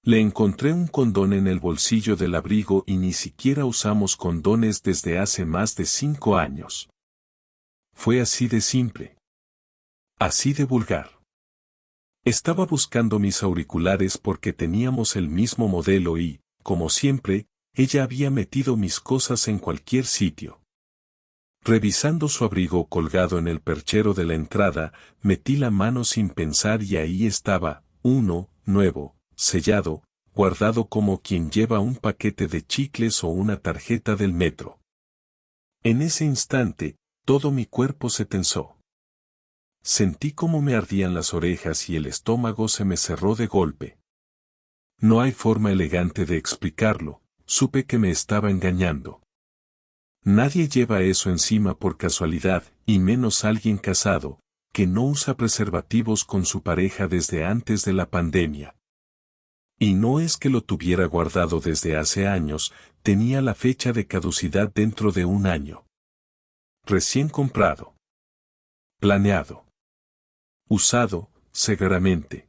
Le encontré un condón en el bolsillo del abrigo y ni siquiera usamos condones desde hace más de 5 años. Fue así de simple. Así de vulgar. Estaba buscando mis auriculares porque teníamos el mismo modelo y, como siempre, ella había metido mis cosas en cualquier sitio. Revisando su abrigo colgado en el perchero de la entrada, metí la mano sin pensar y ahí estaba, uno, nuevo, sellado, guardado como quien lleva un paquete de chicles o una tarjeta del metro. En ese instante, todo mi cuerpo se tensó. Sentí como me ardían las orejas y el estómago se me cerró de golpe. No hay forma elegante de explicarlo, supe que me estaba engañando. Nadie lleva eso encima por casualidad, y menos alguien casado, que no usa preservativos con su pareja desde antes de la pandemia. Y no es que lo tuviera guardado desde hace años, tenía la fecha de caducidad dentro de un año. Recién comprado. Planeado. Usado, seguramente.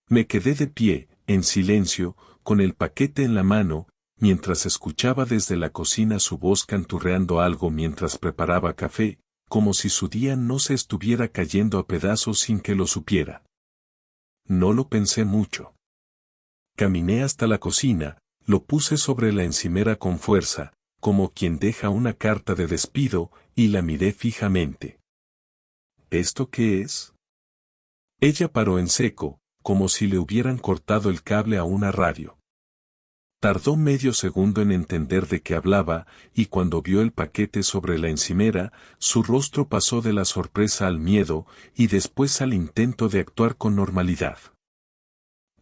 Me quedé de pie, en silencio, con el paquete en la mano, mientras escuchaba desde la cocina su voz canturreando algo mientras preparaba café, como si su día no se estuviera cayendo a pedazos sin que lo supiera. No lo pensé mucho. Caminé hasta la cocina, lo puse sobre la encimera con fuerza, como quien deja una carta de despido, y la miré fijamente. ¿Esto qué es? Ella paró en seco, como si le hubieran cortado el cable a una radio. Tardó medio segundo en entender de qué hablaba, y cuando vio el paquete sobre la encimera, su rostro pasó de la sorpresa al miedo, y después al intento de actuar con normalidad.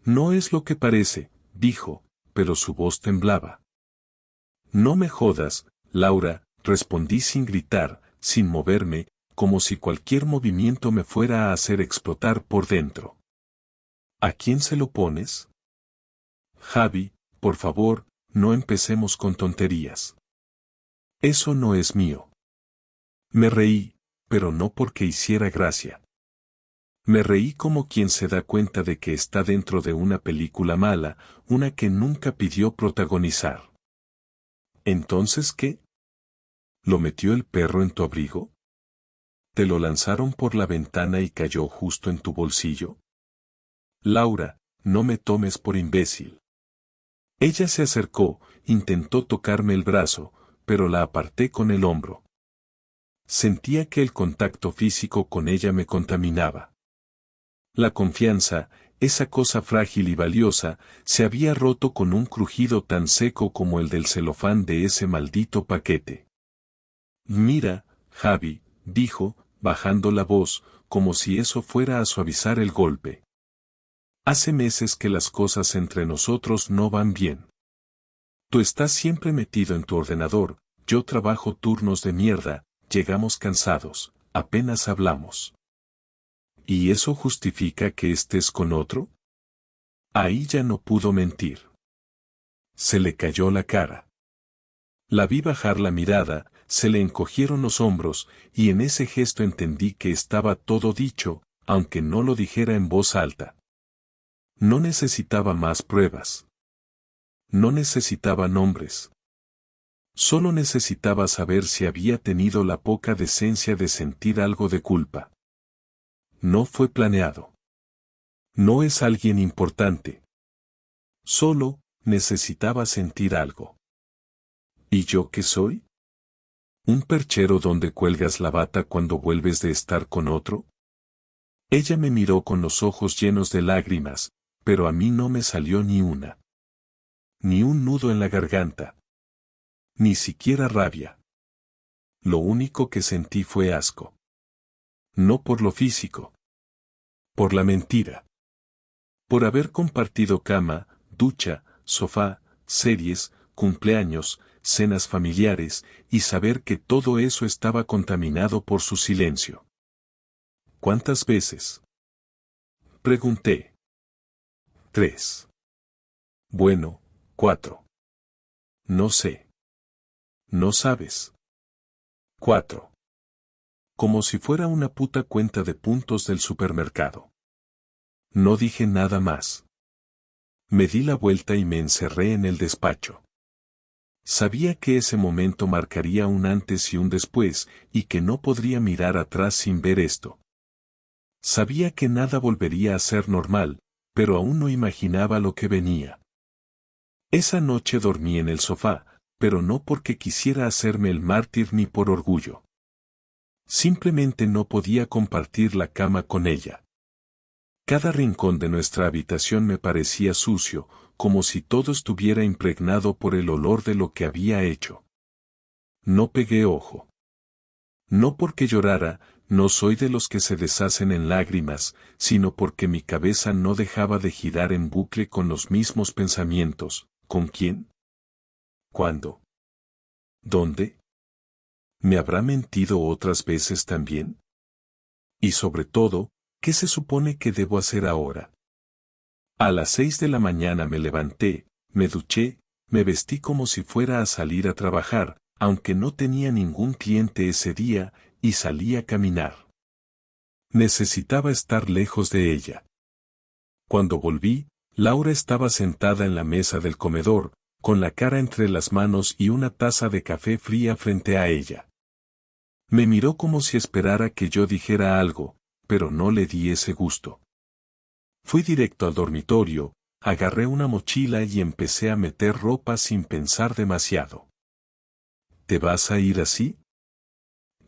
No es lo que parece, dijo, pero su voz temblaba. No me jodas, Laura, respondí sin gritar, sin moverme, como si cualquier movimiento me fuera a hacer explotar por dentro. ¿A quién se lo pones? Javi, por favor, no empecemos con tonterías. Eso no es mío. Me reí, pero no porque hiciera gracia. Me reí como quien se da cuenta de que está dentro de una película mala, una que nunca pidió protagonizar. ¿Entonces qué? ¿Lo metió el perro en tu abrigo? ¿Te lo lanzaron por la ventana y cayó justo en tu bolsillo? Laura, no me tomes por imbécil. Ella se acercó, intentó tocarme el brazo, pero la aparté con el hombro. Sentía que el contacto físico con ella me contaminaba. La confianza, esa cosa frágil y valiosa, se había roto con un crujido tan seco como el del celofán de ese maldito paquete. Mira, Javi, dijo, bajando la voz, como si eso fuera a suavizar el golpe. Hace meses que las cosas entre nosotros no van bien. Tú estás siempre metido en tu ordenador, yo trabajo turnos de mierda, llegamos cansados, apenas hablamos. ¿Y eso justifica que estés con otro? Ahí ya no pudo mentir. Se le cayó la cara. La vi bajar la mirada, se le encogieron los hombros, y en ese gesto entendí que estaba todo dicho, aunque no lo dijera en voz alta. No necesitaba más pruebas. No necesitaba nombres. Solo necesitaba saber si había tenido la poca decencia de sentir algo de culpa. No fue planeado. No es alguien importante. Solo necesitaba sentir algo. ¿Y yo qué soy? ¿Un perchero donde cuelgas la bata cuando vuelves de estar con otro? Ella me miró con los ojos llenos de lágrimas, pero a mí no me salió ni una. Ni un nudo en la garganta. Ni siquiera rabia. Lo único que sentí fue asco. No por lo físico. Por la mentira. Por haber compartido cama, ducha, sofá, series, cumpleaños, cenas familiares, y saber que todo eso estaba contaminado por su silencio. ¿Cuántas veces? Pregunté. 3. Bueno, 4. No sé. No sabes. 4. Como si fuera una puta cuenta de puntos del supermercado. No dije nada más. Me di la vuelta y me encerré en el despacho. Sabía que ese momento marcaría un antes y un después, y que no podría mirar atrás sin ver esto. Sabía que nada volvería a ser normal, pero aún no imaginaba lo que venía. Esa noche dormí en el sofá, pero no porque quisiera hacerme el mártir ni por orgullo. Simplemente no podía compartir la cama con ella. Cada rincón de nuestra habitación me parecía sucio, como si todo estuviera impregnado por el olor de lo que había hecho. No pegué ojo. No porque llorara, no soy de los que se deshacen en lágrimas, sino porque mi cabeza no dejaba de girar en bucle con los mismos pensamientos. ¿Con quién? ¿Cuándo? ¿Dónde? ¿Me habrá mentido otras veces también? Y sobre todo, ¿qué se supone que debo hacer ahora? A las 6 de la mañana me levanté, me duché, me vestí como si fuera a salir a trabajar, aunque no tenía ningún cliente ese día, y salí a caminar. Necesitaba estar lejos de ella. Cuando volví, Laura estaba sentada en la mesa del comedor, con la cara entre las manos y una taza de café fría frente a ella. Me miró como si esperara que yo dijera algo, pero no le di ese gusto. Fui directo al dormitorio, agarré una mochila y empecé a meter ropa sin pensar demasiado. ¿Te vas a ir así?,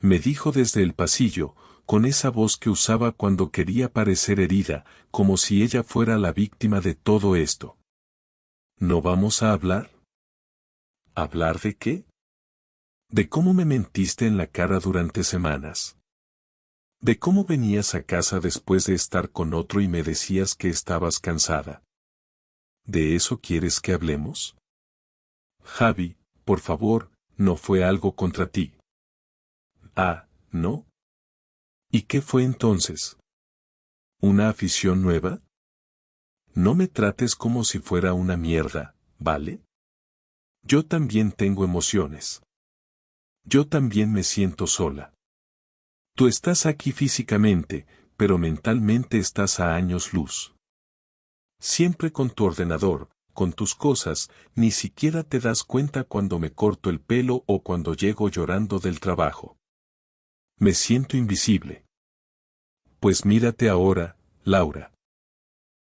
me dijo desde el pasillo, con esa voz que usaba cuando quería parecer herida, como si ella fuera la víctima de todo esto. ¿No vamos a hablar? ¿Hablar de qué? De cómo me mentiste en la cara durante semanas. De cómo venías a casa después de estar con otro y me decías que estabas cansada. ¿De eso quieres que hablemos? Javi, por favor, no fue algo contra ti. Ah, ¿no? ¿Y qué fue entonces? ¿Una afición nueva? No me trates como si fuera una mierda, ¿vale? Yo también tengo emociones. Yo también me siento sola. Tú estás aquí físicamente, pero mentalmente estás a años luz. Siempre con tu ordenador, con tus cosas, ni siquiera te das cuenta cuando me corto el pelo o cuando llego llorando del trabajo. Me siento invisible. Pues mírate ahora, Laura.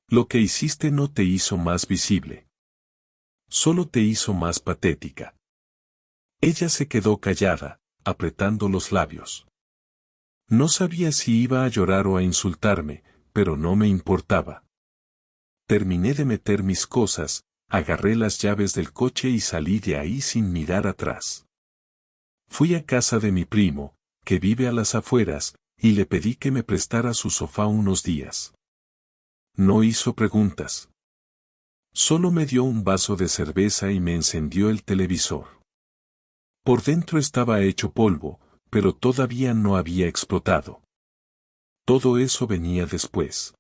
Lo que hiciste no te hizo más visible. Solo te hizo más patética. Ella se quedó callada, apretando los labios. No sabía si iba a llorar o a insultarme, pero no me importaba. Terminé de meter mis cosas, agarré las llaves del coche y salí de ahí sin mirar atrás. Fui a casa de mi primo, que vive a las afueras, y le pedí que me prestara su sofá unos días. No hizo preguntas. Solo me dio un vaso de cerveza y me encendió el televisor. Por dentro estaba hecho polvo, pero todavía no había explotado. Todo eso venía después.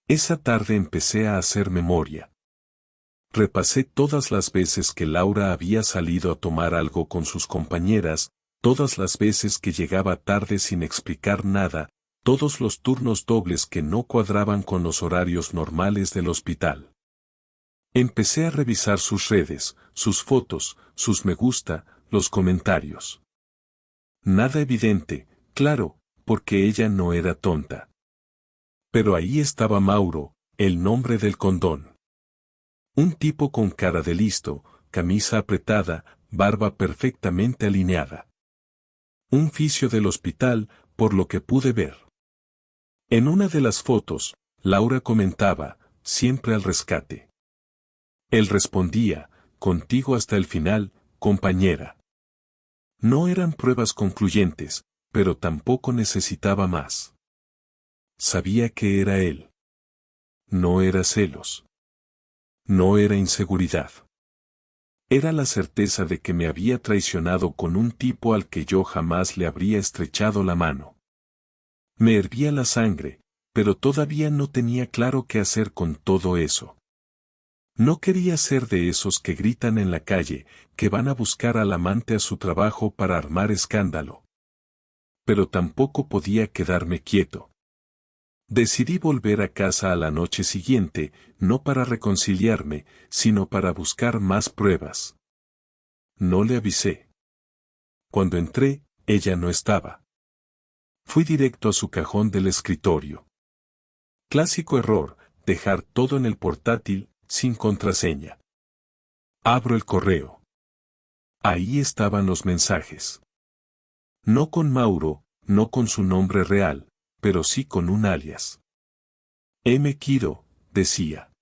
Esa tarde empecé a hacer memoria. Repasé todas las veces que Laura había salido a tomar algo con sus compañeras, todas las veces que llegaba tarde sin explicar nada, todos los turnos dobles que no cuadraban con los horarios normales del hospital. Empecé a revisar sus redes, sus fotos, sus me gusta, los comentarios. Nada evidente, claro, porque ella no era tonta. Pero ahí estaba Mauro, el nombre del condón. Un tipo con cara de listo, camisa apretada, barba perfectamente alineada. Un fisio del hospital, por lo que pude ver. En una de las fotos, Laura comentaba, siempre al rescate. Él respondía, contigo hasta el final, compañera. No eran pruebas concluyentes, pero tampoco necesitaba más. Sabía que era él. No era celos. No era inseguridad. Era la certeza de que me había traicionado con un tipo al que yo jamás le habría estrechado la mano. Me hervía la sangre, pero todavía no tenía claro qué hacer con todo eso. No quería ser de esos que gritan en la calle, que van a buscar al amante a su trabajo para armar escándalo. Pero tampoco podía quedarme quieto. Decidí volver a casa a la noche siguiente, no para reconciliarme, sino para buscar más pruebas. No le avisé. Cuando entré, ella no estaba. Fui directo a su cajón del escritorio. Clásico error, dejar todo en el portátil, sin contraseña. Abro el correo. Ahí estaban los mensajes. No con Mauro, no con su nombre real, pero sí con un alias. M. Kiro, decía.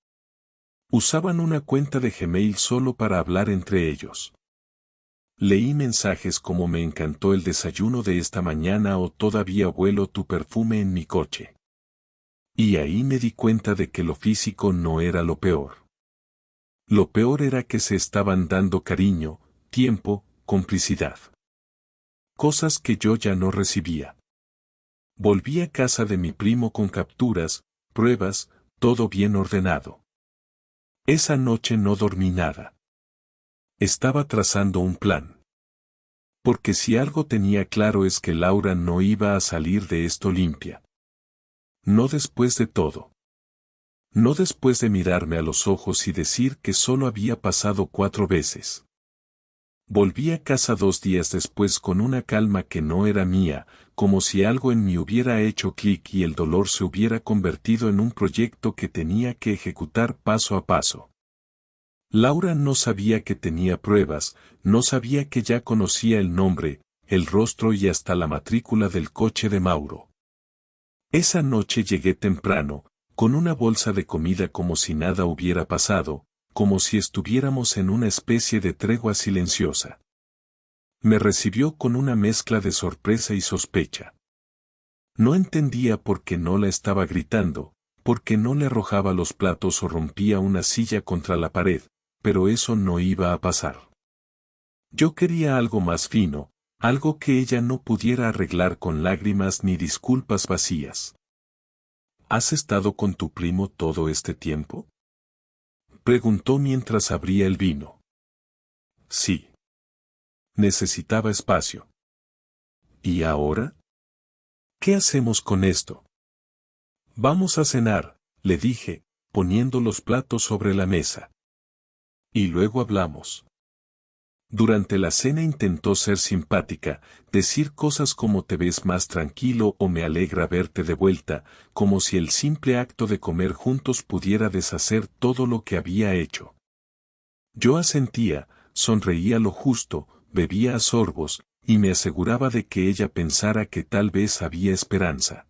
Usaban una cuenta de Gmail solo para hablar entre ellos. Leí mensajes como me encantó el desayuno de esta mañana o todavía huelo tu perfume en mi coche. Y ahí me di cuenta de que lo físico no era lo peor. Lo peor era que se estaban dando cariño, tiempo, complicidad. Cosas que yo ya no recibía. Volví a casa de mi primo con capturas, pruebas, todo bien ordenado. Esa noche no dormí nada. Estaba trazando un plan. Porque si algo tenía claro es que Laura no iba a salir de esto limpia. No después de todo. No después de mirarme a los ojos y decir que solo había pasado 4 veces. Volví a casa 2 días después con una calma que no era mía, como si algo en mí hubiera hecho clic y el dolor se hubiera convertido en un proyecto que tenía que ejecutar paso a paso. Laura no sabía que tenía pruebas, no sabía que ya conocía el nombre, el rostro y hasta la matrícula del coche de Mauro. Esa noche llegué temprano, con una bolsa de comida como si nada hubiera pasado, como si estuviéramos en una especie de tregua silenciosa. Me recibió con una mezcla de sorpresa y sospecha. No entendía por qué no la estaba gritando, por qué no le arrojaba los platos o rompía una silla contra la pared, pero eso no iba a pasar. Yo quería algo más fino, algo que ella no pudiera arreglar con lágrimas ni disculpas vacías. ¿Has estado con tu primo todo este tiempo? Preguntó mientras abría el vino. Sí. Necesitaba espacio. ¿Y ahora? ¿Qué hacemos con esto? Vamos a cenar, le dije, poniendo los platos sobre la mesa. Y luego hablamos. Durante la cena intentó ser simpática, decir cosas como te ves más tranquilo o me alegra verte de vuelta, como si el simple acto de comer juntos pudiera deshacer todo lo que había hecho. Yo asentía, sonreía lo justo, bebía a sorbos, y me aseguraba de que ella pensara que tal vez había esperanza.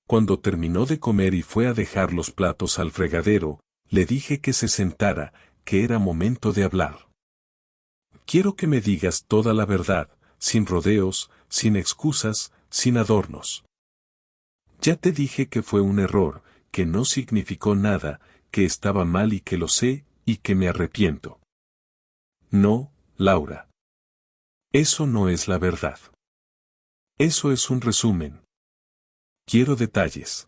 Cuando terminó de comer y fue a dejar los platos al fregadero, le dije que se sentara, que era momento de hablar. Quiero que me digas toda la verdad, sin rodeos, sin excusas, sin adornos. Ya te dije que fue un error, que no significó nada, que estaba mal y que lo sé, y que me arrepiento. No, Laura. Eso no es la verdad. Eso es un resumen. Quiero detalles.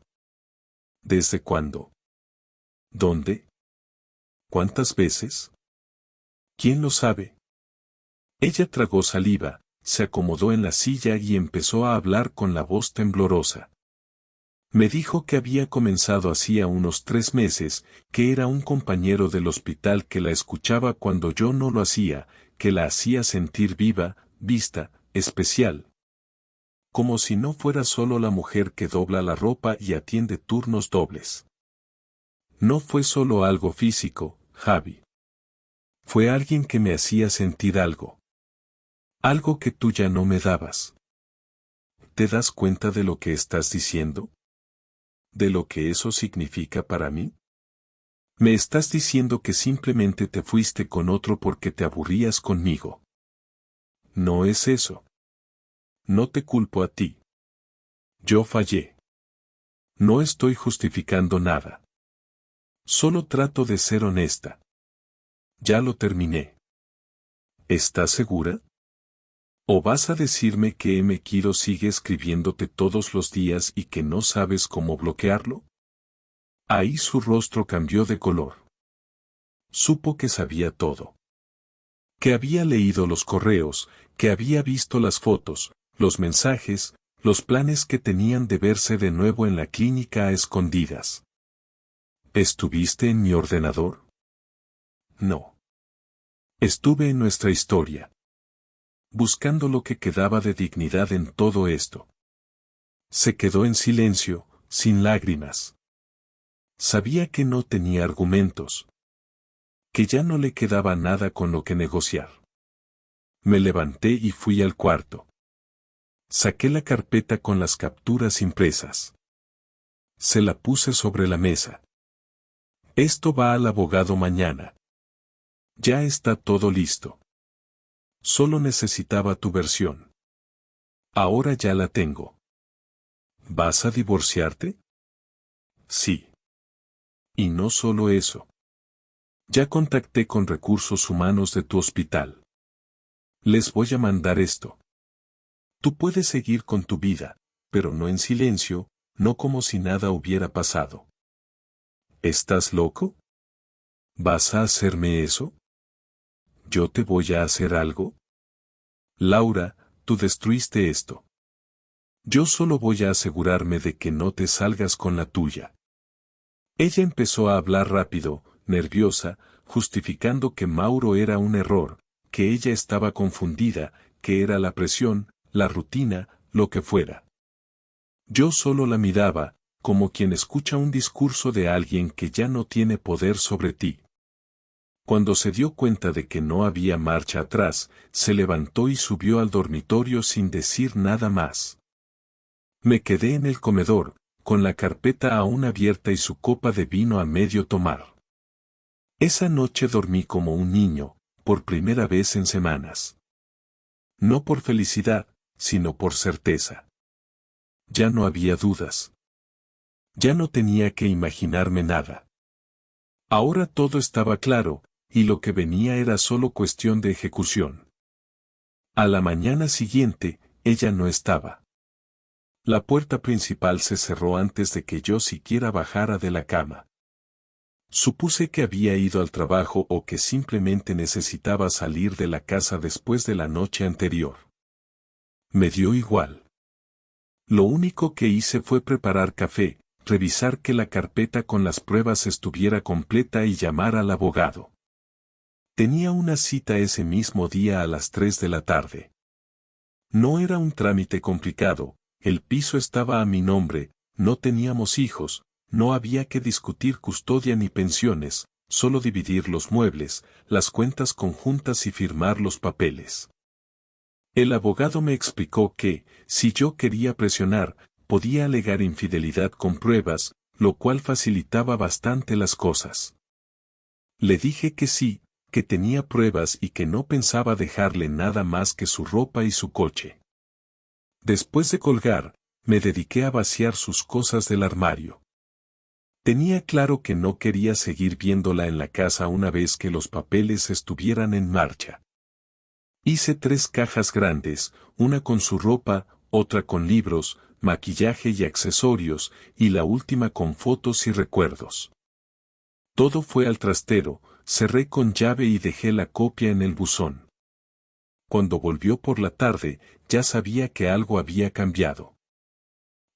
¿Desde cuándo? ¿Dónde? ¿Cuántas veces? ¿Quién lo sabe? Ella tragó saliva, se acomodó en la silla y empezó a hablar con la voz temblorosa. Me dijo que había comenzado hacía unos 3 meses, que era un compañero del hospital que la escuchaba cuando yo no lo hacía, que la hacía sentir viva, vista, especial. Como si no fuera solo la mujer que dobla la ropa y atiende turnos dobles. No fue solo algo físico, Javi. Fue alguien que me hacía sentir algo. Algo que tú ya no me dabas. ¿Te das cuenta de lo que estás diciendo? ¿De lo que eso significa para mí? Me estás diciendo que simplemente te fuiste con otro porque te aburrías conmigo. No es eso. No te culpo a ti. Yo fallé. No estoy justificando nada. Solo trato de ser honesta. Ya lo terminé. ¿Estás segura? ¿O vas a decirme que M. Kiro sigue escribiéndote todos los días y que no sabes cómo bloquearlo? Ahí su rostro cambió de color. Supo que sabía todo. Que había leído los correos, que había visto las fotos, los mensajes, los planes que tenían de verse de nuevo en la clínica a escondidas. ¿Estuviste en mi ordenador? No. Estuve en nuestra historia. Buscando lo que quedaba de dignidad en todo esto. Se quedó en silencio, sin lágrimas. Sabía que no tenía argumentos. Que ya no le quedaba nada con lo que negociar. Me levanté y fui al cuarto. Saqué la carpeta con las capturas impresas. Se la puse sobre la mesa. Esto va al abogado mañana. Ya está todo listo. Solo necesitaba tu versión. Ahora ya la tengo. ¿Vas a divorciarte? Sí. Y no solo eso. Ya contacté con recursos humanos de tu hospital. Les voy a mandar esto. Tú puedes seguir con tu vida, pero no en silencio, no como si nada hubiera pasado. ¿Estás loco? ¿Vas a hacerme eso? ¿Yo te voy a hacer algo? Laura, tú destruiste esto. Yo solo voy a asegurarme de que no te salgas con la tuya. Ella empezó a hablar rápido, nerviosa, justificando que Mauro era un error, que ella estaba confundida, que era la presión, la rutina, lo que fuera. Yo solo la miraba, como quien escucha un discurso de alguien que ya no tiene poder sobre ti. Cuando se dio cuenta de que no había marcha atrás, se levantó y subió al dormitorio sin decir nada más. Me quedé en el comedor, con la carpeta aún abierta y su copa de vino a medio tomar. Esa noche dormí como un niño, por primera vez en semanas. No por felicidad, sino por certeza. Ya no había dudas. Ya no tenía que imaginarme nada. Ahora todo estaba claro, y lo que venía era solo cuestión de ejecución. A la mañana siguiente, ella no estaba. La puerta principal se cerró antes de que yo siquiera bajara de la cama. Supuse que había ido al trabajo o que simplemente necesitaba salir de la casa después de la noche anterior. Me dio igual. Lo único que hice fue preparar café, revisar que la carpeta con las pruebas estuviera completa y llamar al abogado. Tenía una cita ese mismo día a las 3 de la tarde. No era un trámite complicado, el piso estaba a mi nombre, no teníamos hijos, no había que discutir custodia ni pensiones, solo dividir los muebles, las cuentas conjuntas y firmar los papeles. El abogado me explicó que, si yo quería presionar, podía alegar infidelidad con pruebas, lo cual facilitaba bastante las cosas. Le dije que sí, que tenía pruebas y que no pensaba dejarle nada más que su ropa y su coche. Después de colgar, me dediqué a vaciar sus cosas del armario. Tenía claro que no quería seguir viéndola en la casa una vez que los papeles estuvieran en marcha. Hice 3 cajas grandes, una con su ropa, otra con libros, maquillaje y accesorios, y la última con fotos y recuerdos. Todo fue al trastero, cerré con llave y dejé la copia en el buzón. Cuando volvió por la tarde, ya sabía que algo había cambiado.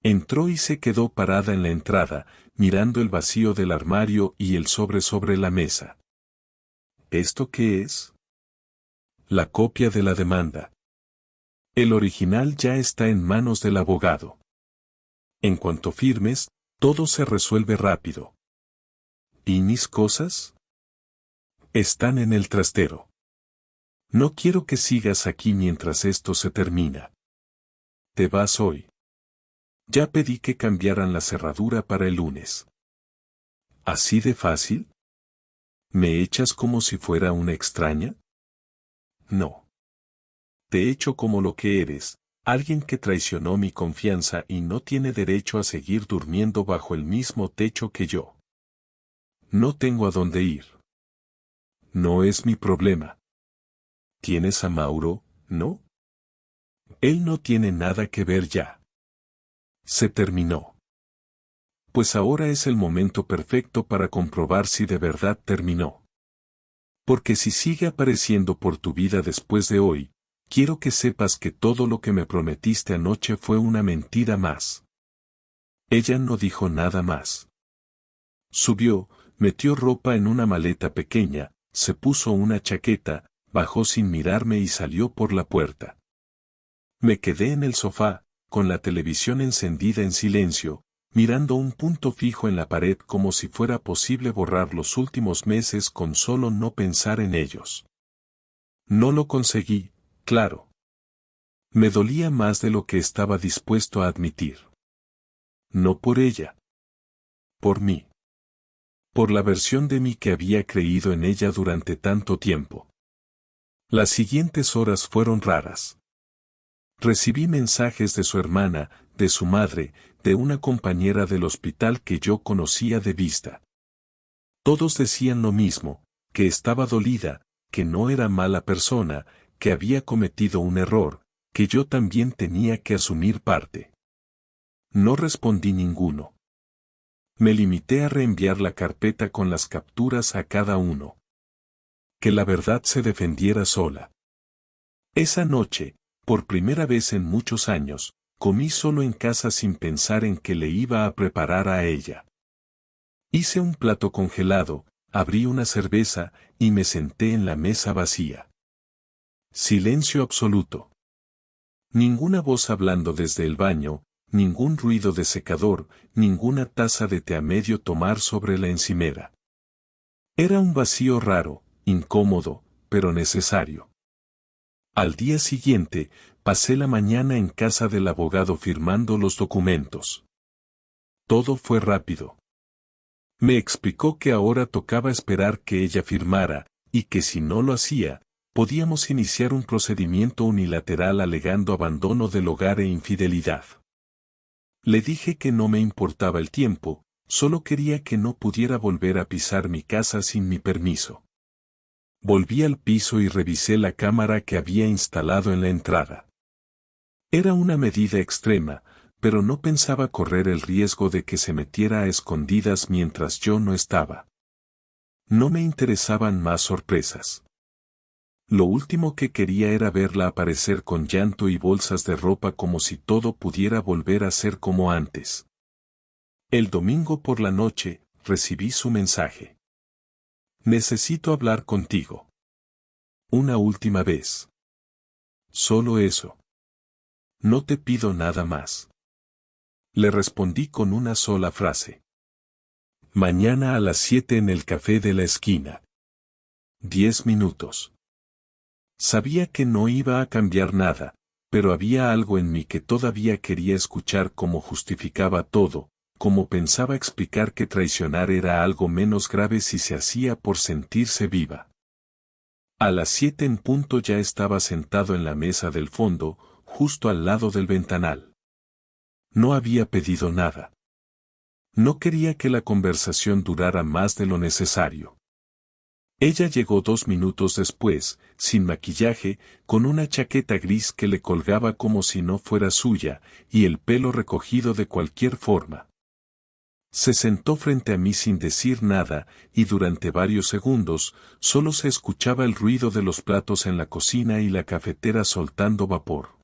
Entró y se quedó parada en la entrada, mirando el vacío del armario y el sobre la mesa. ¿Esto qué es? La copia de la demanda. El original ya está en manos del abogado. En cuanto firmes, todo se resuelve rápido. ¿Y mis cosas? Están en el trastero. No quiero que sigas aquí mientras esto se termina. Te vas hoy. Ya pedí que cambiaran la cerradura para el lunes. ¿Así de fácil? ¿Me echas como si fuera una extraña? No. Te echo como lo que eres, alguien que traicionó mi confianza y no tiene derecho a seguir durmiendo bajo el mismo techo que yo. No tengo a dónde ir. No es mi problema. ¿Tienes a Mauro, no? Él no tiene nada que ver ya. Se terminó. Pues ahora es el momento perfecto para comprobar si de verdad terminó. Porque si sigue apareciendo por tu vida después de hoy, Quiero que sepas que todo lo que me prometiste anoche fue una mentira más. Ella no dijo nada más. Subió, metió ropa en una maleta pequeña, se puso una chaqueta, bajó sin mirarme y salió por la puerta. Me quedé en el sofá, con la televisión encendida en silencio, mirando un punto fijo en la pared como si fuera posible borrar los últimos meses con solo no pensar en ellos. No lo conseguí, claro. Me dolía más de lo que estaba dispuesto a admitir. No por ella. Por mí. Por la versión de mí que había creído en ella durante tanto tiempo. Las siguientes horas fueron raras. Recibí mensajes de su hermana, de su madre, de una compañera del hospital que yo conocía de vista. Todos decían lo mismo, que estaba dolida, que no era mala persona, que había cometido un error, que yo también tenía que asumir parte. No respondí ninguno. Me limité a reenviar la carpeta con las capturas a cada uno. Que la verdad se defendiera sola. Esa noche, por primera vez en muchos años, comí solo en casa sin pensar en que le iba a preparar a ella. Hice un plato congelado, abrí una cerveza, y me senté en la mesa vacía. Silencio absoluto. Ninguna voz hablando desde el baño, ningún ruido de secador, ninguna taza de té a medio tomar sobre la encimera. Era un vacío raro, incómodo, pero necesario. Al día siguiente, pasé la mañana en casa del abogado firmando los documentos. Todo fue rápido. Me explicó que ahora tocaba esperar que ella firmara, y que si no lo hacía, podíamos iniciar un procedimiento unilateral alegando abandono del hogar e infidelidad. Le dije que no me importaba el tiempo, solo quería que no pudiera volver a pisar mi casa sin mi permiso. Volví al piso y revisé la cámara que había instalado en la entrada. Era una medida extrema, pero no pensaba correr el riesgo de que se metiera a escondidas mientras yo no estaba. No me interesaban más sorpresas. Lo último que quería era verla aparecer con llanto y bolsas de ropa como si todo pudiera volver a ser como antes. El domingo por la noche, recibí su mensaje. Necesito hablar contigo. Una última vez. Solo eso. No te pido nada más. Le respondí con una sola frase. Mañana a las 7 en el café de la esquina. 10 minutos. Sabía que no iba a cambiar nada, pero había algo en mí que todavía quería escuchar cómo justificaba todo, cómo pensaba explicar que traicionar era algo menos grave si se hacía por sentirse viva. A las 7 en punto ya estaba sentado en la mesa del fondo, justo al lado del ventanal. No había pedido nada. No quería que la conversación durara más de lo necesario. Ella llegó 2 minutos después, sin maquillaje, con una chaqueta gris que le colgaba como si no fuera suya, y el pelo recogido de cualquier forma. Se sentó frente a mí sin decir nada, y durante varios segundos, solo se escuchaba el ruido de los platos en la cocina y la cafetera soltando vapor.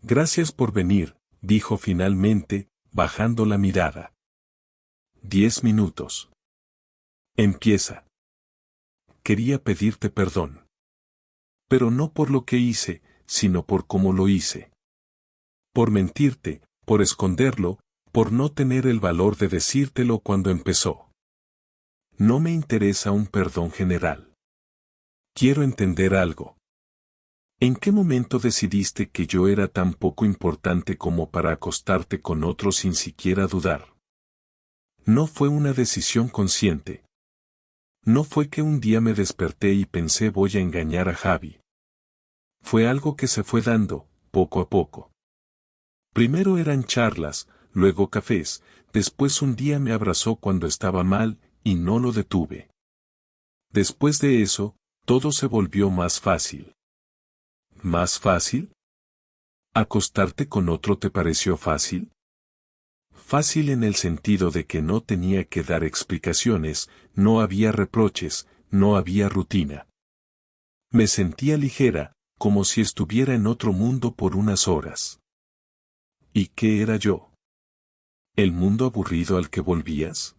Gracias por venir, dijo finalmente, bajando la mirada. 10 minutos. Empieza. Quería pedirte perdón. Pero no por lo que hice, sino por cómo lo hice. Por mentirte, por esconderlo, por no tener el valor de decírtelo cuando empezó. No me interesa un perdón general. Quiero entender algo. ¿En qué momento decidiste que yo era tan poco importante como para acostarte con otro sin siquiera dudar? No fue una decisión consciente. No fue que un día me desperté y pensé voy a engañar a Javi. Fue algo que se fue dando, poco a poco. Primero eran charlas, luego cafés, después un día me abrazó cuando estaba mal, y no lo detuve. Después de eso, todo se volvió más fácil. ¿Más fácil? ¿Acostarte con otro te pareció fácil? Fácil en el sentido de que no tenía que dar explicaciones, no había reproches, no había rutina. Me sentía ligera, como si estuviera en otro mundo por unas horas. ¿Y qué era yo? ¿El mundo aburrido al que volvías?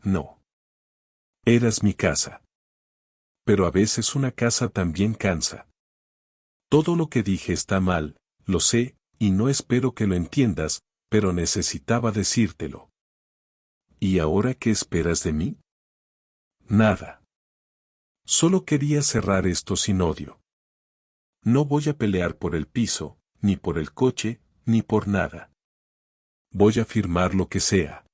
No. Eras mi casa. Pero a veces una casa también cansa. Todo lo que dije está mal, lo sé, y no espero que lo entiendas, pero necesitaba decírtelo. ¿Y ahora qué esperas de mí? Nada. Solo quería cerrar esto sin odio. No voy a pelear por el piso, ni por el coche, ni por nada. Voy a firmar lo que sea.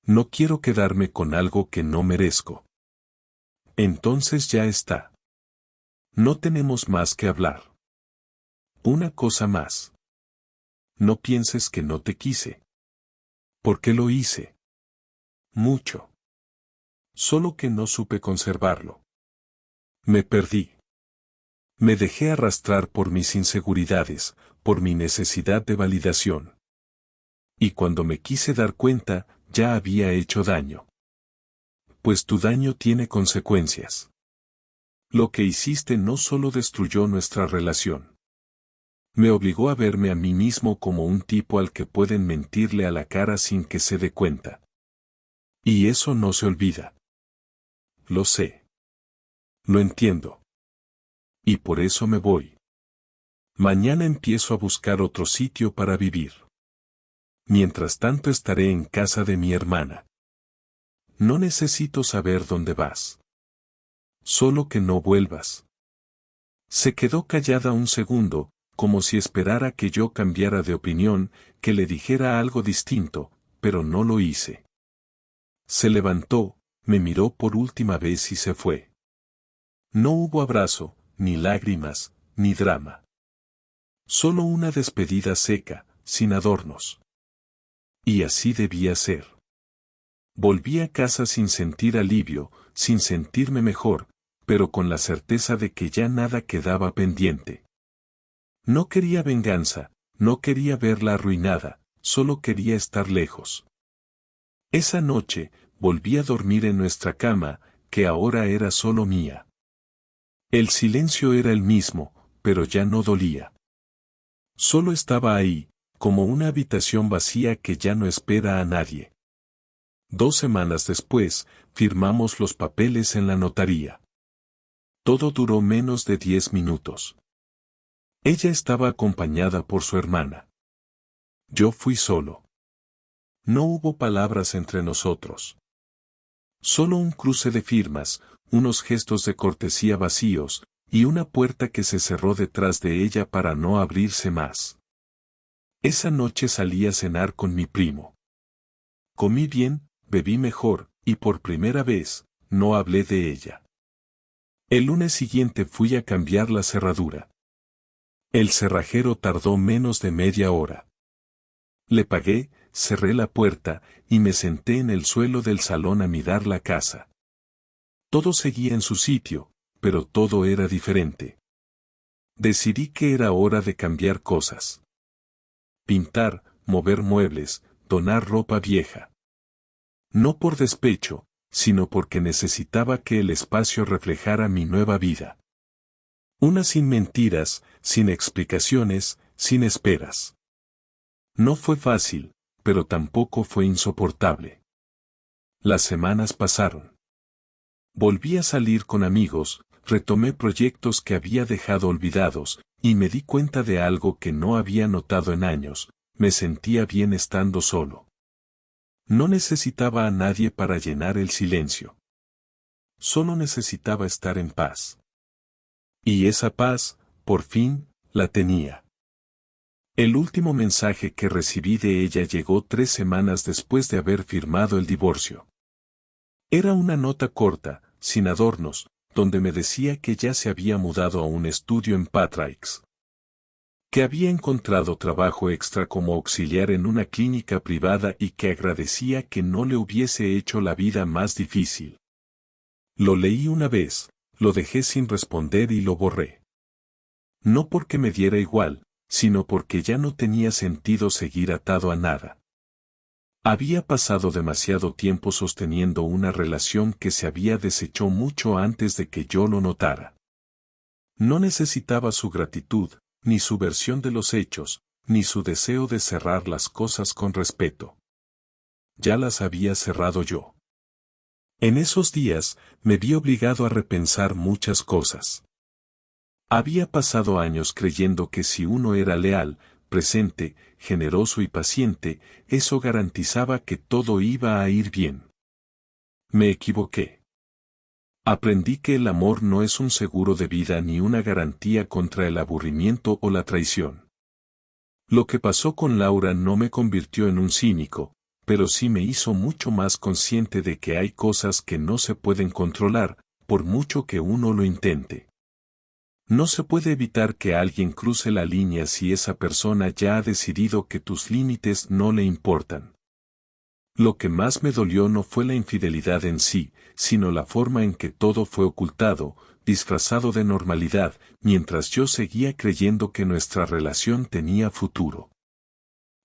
No quiero quedarme con algo que no merezco. Entonces ya está. No tenemos más que hablar. Una cosa más. No pienses que no te quise. ¿Por qué lo hice? Mucho. Solo que no supe conservarlo. Me perdí. Me dejé arrastrar por mis inseguridades, por mi necesidad de validación. Y cuando me quise dar cuenta, ya había hecho daño. Pues tu daño tiene consecuencias. Lo que hiciste no solo destruyó nuestra relación. Me obligó a verme a mí mismo como un tipo al que pueden mentirle a la cara sin que se dé cuenta. Y eso no se olvida. Lo sé. Lo entiendo. Y por eso me voy. Mañana empiezo a buscar otro sitio para vivir. Mientras tanto estaré en casa de mi hermana. No necesito saber dónde vas. Solo que no vuelvas. Se quedó callada un segundo, como si esperara que yo cambiara de opinión, que le dijera algo distinto, pero no lo hice. Se levantó, me miró por última vez y se fue. No hubo abrazo, ni lágrimas, ni drama. Solo una despedida seca, sin adornos. Y así debía ser. Volví a casa sin sentir alivio, sin sentirme mejor, pero con la certeza de que ya nada quedaba pendiente. No quería venganza, no quería verla arruinada, solo quería estar lejos. Esa noche, volví a dormir en nuestra cama, que ahora era solo mía. El silencio era el mismo, pero ya no dolía. Solo estaba ahí, como una habitación vacía que ya no espera a nadie. 2 semanas después, firmamos los papeles en la notaría. Todo duró menos de 10 minutos. Ella estaba acompañada por su hermana. Yo fui solo. No hubo palabras entre nosotros. Solo un cruce de firmas, unos gestos de cortesía vacíos, y una puerta que se cerró detrás de ella para no abrirse más. Esa noche salí a cenar con mi primo. Comí bien, bebí mejor, y por primera vez, no hablé de ella. El lunes siguiente fui a cambiar la cerradura. El cerrajero tardó menos de media hora. Le pagué, cerré la puerta, y me senté en el suelo del salón a mirar la casa. Todo seguía en su sitio, pero todo era diferente. Decidí que era hora de cambiar cosas. Pintar, mover muebles, donar ropa vieja. No por despecho, sino porque necesitaba que el espacio reflejara mi nueva vida. Una sin mentiras, sin explicaciones, sin esperas. No fue fácil, pero tampoco fue insoportable. Las semanas pasaron. Volví a salir con amigos, retomé proyectos que había dejado olvidados, y me di cuenta de algo que no había notado en años: me sentía bien estando solo. No necesitaba a nadie para llenar el silencio. Solo necesitaba estar en paz. Y esa paz, por fin, la tenía. El último mensaje que recibí de ella llegó 3 semanas después de haber firmado el divorcio. Era una nota corta, sin adornos, donde me decía que ya se había mudado a un estudio en Patrick's. Que había encontrado trabajo extra como auxiliar en una clínica privada y que agradecía que no le hubiese hecho la vida más difícil. Lo leí una vez, lo dejé sin responder y lo borré. No porque me diera igual, sino porque ya no tenía sentido seguir atado a nada. Había pasado demasiado tiempo sosteniendo una relación que se había deshecho mucho antes de que yo lo notara. No necesitaba su gratitud, ni su versión de los hechos, ni su deseo de cerrar las cosas con respeto. Ya las había cerrado yo. En esos días, me vi obligado a repensar muchas cosas. Había pasado años creyendo que si uno era leal, presente, generoso y paciente, eso garantizaba que todo iba a ir bien. Me equivoqué. Aprendí que el amor no es un seguro de vida ni una garantía contra el aburrimiento o la traición. Lo que pasó con Laura no me convirtió en un cínico, pero sí me hizo mucho más consciente de que hay cosas que no se pueden controlar, por mucho que uno lo intente. No se puede evitar que alguien cruce la línea si esa persona ya ha decidido que tus límites no le importan. Lo que más me dolió no fue la infidelidad en sí, sino la forma en que todo fue ocultado, disfrazado de normalidad, mientras yo seguía creyendo que nuestra relación tenía futuro.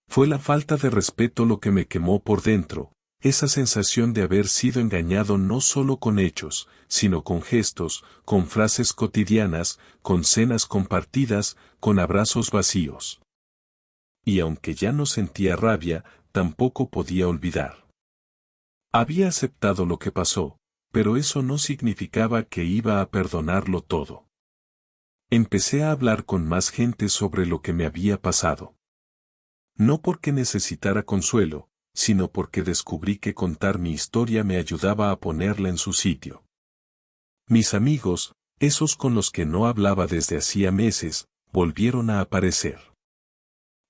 Fue la falta de respeto lo que me quemó por dentro, esa sensación de haber sido engañado no solo con hechos, sino con gestos, con frases cotidianas, con cenas compartidas, con abrazos vacíos. Y aunque ya no sentía rabia, tampoco podía olvidar. Había aceptado lo que pasó, pero eso no significaba que iba a perdonarlo todo. Empecé a hablar con más gente sobre lo que me había pasado. No porque necesitara consuelo, sino porque descubrí que contar mi historia me ayudaba a ponerla en su sitio. Mis amigos, esos con los que no hablaba desde hacía meses, volvieron a aparecer.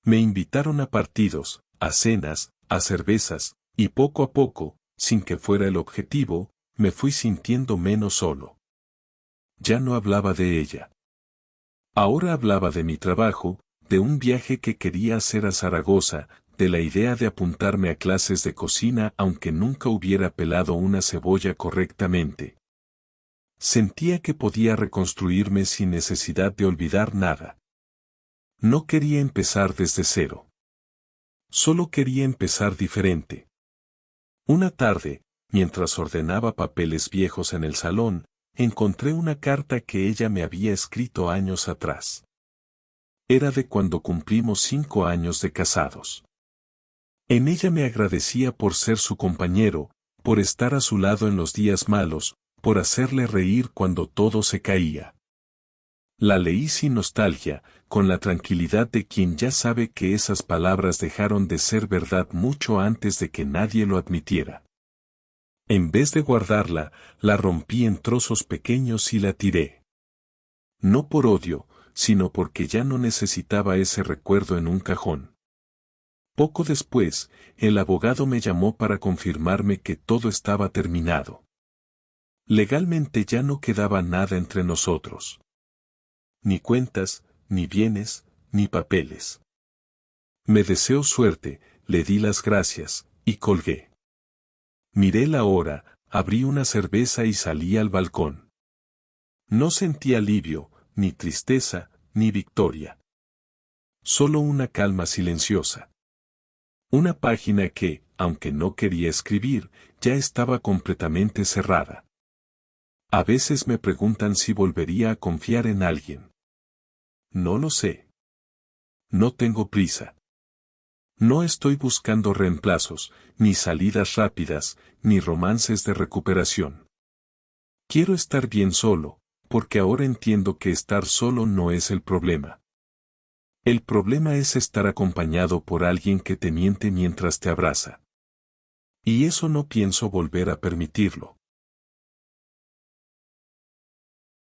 Me invitaron a partidos, a cenas, a cervezas, y poco a poco, sin que fuera el objetivo, me fui sintiendo menos solo. Ya no hablaba de ella. Ahora hablaba de mi trabajo, de un viaje que quería hacer a Zaragoza, de la idea de apuntarme a clases de cocina aunque nunca hubiera pelado una cebolla correctamente. Sentía que podía reconstruirme sin necesidad de olvidar nada. No quería empezar desde cero. Solo quería empezar diferente. Una tarde, mientras ordenaba papeles viejos en el salón, encontré una carta que ella me había escrito años atrás. Era de cuando cumplimos 5 años de casados. En ella me agradecía por ser su compañero, por estar a su lado en los días malos, por hacerle reír cuando todo se caía. La leí sin nostalgia, con la tranquilidad de quien ya sabe que esas palabras dejaron de ser verdad mucho antes de que nadie lo admitiera. En vez de guardarla, la rompí en trozos pequeños y la tiré. No por odio, sino porque ya no necesitaba ese recuerdo en un cajón. Poco después, el abogado me llamó para confirmarme que todo estaba terminado. Legalmente ya no quedaba nada entre nosotros. Ni cuentas, ni bienes, ni papeles. Me deseó suerte, le di las gracias, y colgué. Miré la hora, abrí una cerveza y salí al balcón. No sentí alivio, ni tristeza, ni victoria. Solo una calma silenciosa. Una página que, aunque no quería escribir, ya estaba completamente cerrada. A veces me preguntan si volvería a confiar en alguien. No lo sé. No tengo prisa. No estoy buscando reemplazos, ni salidas rápidas, ni romances de recuperación. Quiero estar bien solo, porque ahora entiendo que estar solo no es el problema. El problema es estar acompañado por alguien que te miente mientras te abraza. Y eso no pienso volver a permitirlo.